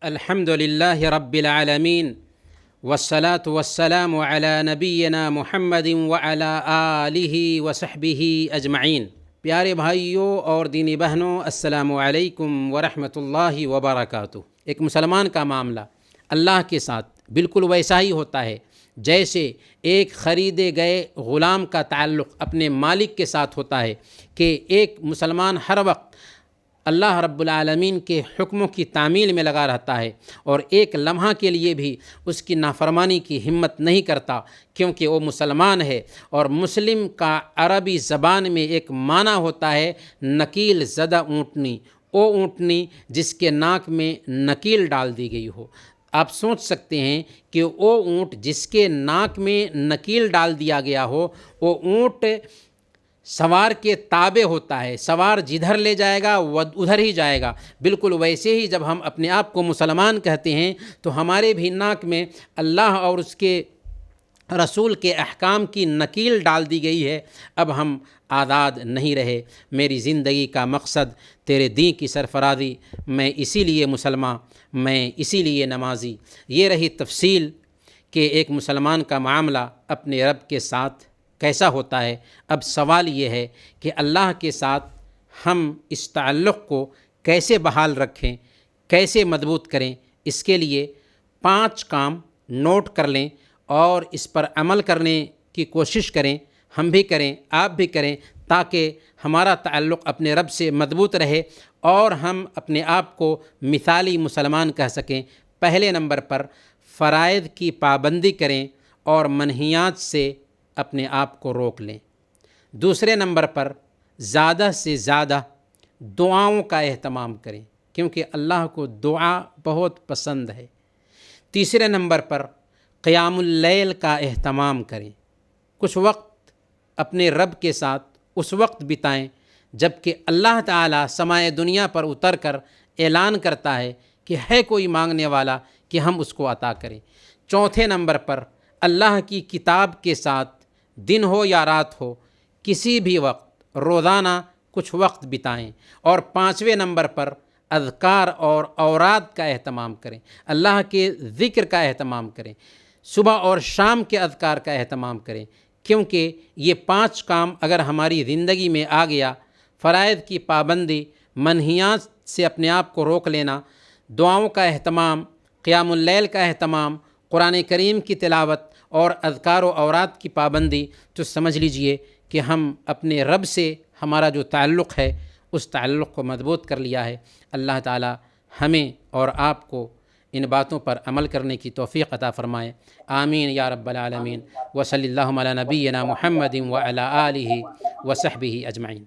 الحمد لله رب العالمين والصلاة والسلام على نبينا محمد وعلى آله وصحبه اجمعین۔ پیارے بھائیوں اور دینی بہنوں، السلام علیکم ورحمۃ اللہ وبرکاتہ۔ ایک مسلمان کا معاملہ اللہ کے ساتھ بالکل ویسا ہی ہوتا ہے جیسے ایک خریدے گئے غلام کا تعلق اپنے مالک کے ساتھ ہوتا ہے، کہ ایک مسلمان ہر وقت اللہ رب العالمین کے حکموں کی تعمیل میں لگا رہتا ہے اور ایک لمحہ کے لیے بھی اس کی نافرمانی کی ہمت نہیں کرتا، کیونکہ وہ مسلمان ہے۔ اور مسلم کا عربی زبان میں ایک معنی ہوتا ہے نکیل زدہ اونٹنی، وہ اونٹنی جس کے ناک میں نکیل ڈال دی گئی ہو۔ آپ سوچ سکتے ہیں کہ وہ اونٹ جس کے ناک میں نکیل ڈال دیا گیا ہو، وہ اونٹ سوار کے تابع ہوتا ہے، سوار جدھر لے جائے گا وہ ادھر ہی جائے گا۔ بالکل ویسے ہی جب ہم اپنے آپ کو مسلمان کہتے ہیں تو ہمارے بھی ناک میں اللہ اور اس کے رسول کے احکام کی نکیل ڈال دی گئی ہے، اب ہم آزاد نہیں رہے۔ میری زندگی کا مقصد تیرے دین کی سرفرازی، میں اسی لیے مسلمان، میں اسی لیے نمازی۔ یہ رہی تفصیل کہ ایک مسلمان کا معاملہ اپنے رب کے ساتھ کیسا ہوتا ہے۔ اب سوال یہ ہے کہ اللہ کے ساتھ ہم اس تعلق کو کیسے بحال رکھیں، کیسے مضبوط کریں۔ اس کے لیے 5 کام نوٹ کر لیں اور اس پر عمل کرنے کی کوشش کریں، ہم بھی کریں، آپ بھی کریں، تاکہ ہمارا تعلق اپنے رب سے مضبوط رہے اور ہم اپنے آپ کو مثالی مسلمان کہہ سکیں۔ پہلے نمبر پر فرائض کی پابندی کریں اور منہیات سے اپنے آپ کو روک لیں۔ دوسرے نمبر پر زیادہ سے زیادہ دعاؤں کا اہتمام کریں، کیونکہ اللہ کو دعا بہت پسند ہے۔ تیسرے نمبر پر قیام اللیل کا اہتمام کریں، کچھ وقت اپنے رب کے ساتھ اس وقت بتائیں جب کہ اللہ تعالیٰ سمائے دنیا پر اتر کر اعلان کرتا ہے کہ ہے کوئی مانگنے والا کہ ہم اس کو عطا کریں۔ چوتھے نمبر پر اللہ کی کتاب کے ساتھ دن ہو یا رات ہو کسی بھی وقت روزانہ کچھ وقت بتائیں۔ اور 5ویں نمبر پر اذکار اور اوراد کا اہتمام کریں، اللہ کے ذکر کا اہتمام کریں، صبح اور شام کے اذکار کا اہتمام کریں، کیونکہ یہ 5 کام اگر ہماری زندگی میں آ گیا، فرائض کی پابندی، منہیات سے اپنے آپ کو روک لینا، دعاؤں کا اہتمام، قیام اللیل کا اہتمام، قرآن کریم کی تلاوت اور اذکار و اوراد کی پابندی، تو سمجھ لیجئے کہ ہم اپنے رب سے ہمارا جو تعلق ہے اس تعلق کو مضبوط کر لیا ہے۔ اللہ تعالی ہمیں اور آپ کو ان باتوں پر عمل کرنے کی توفیق عطا فرمائے، آمین یا رب العالمین۔ وصلی اللہ علی نبینا محمد وعلی آلہ وصحبہ اجمعین۔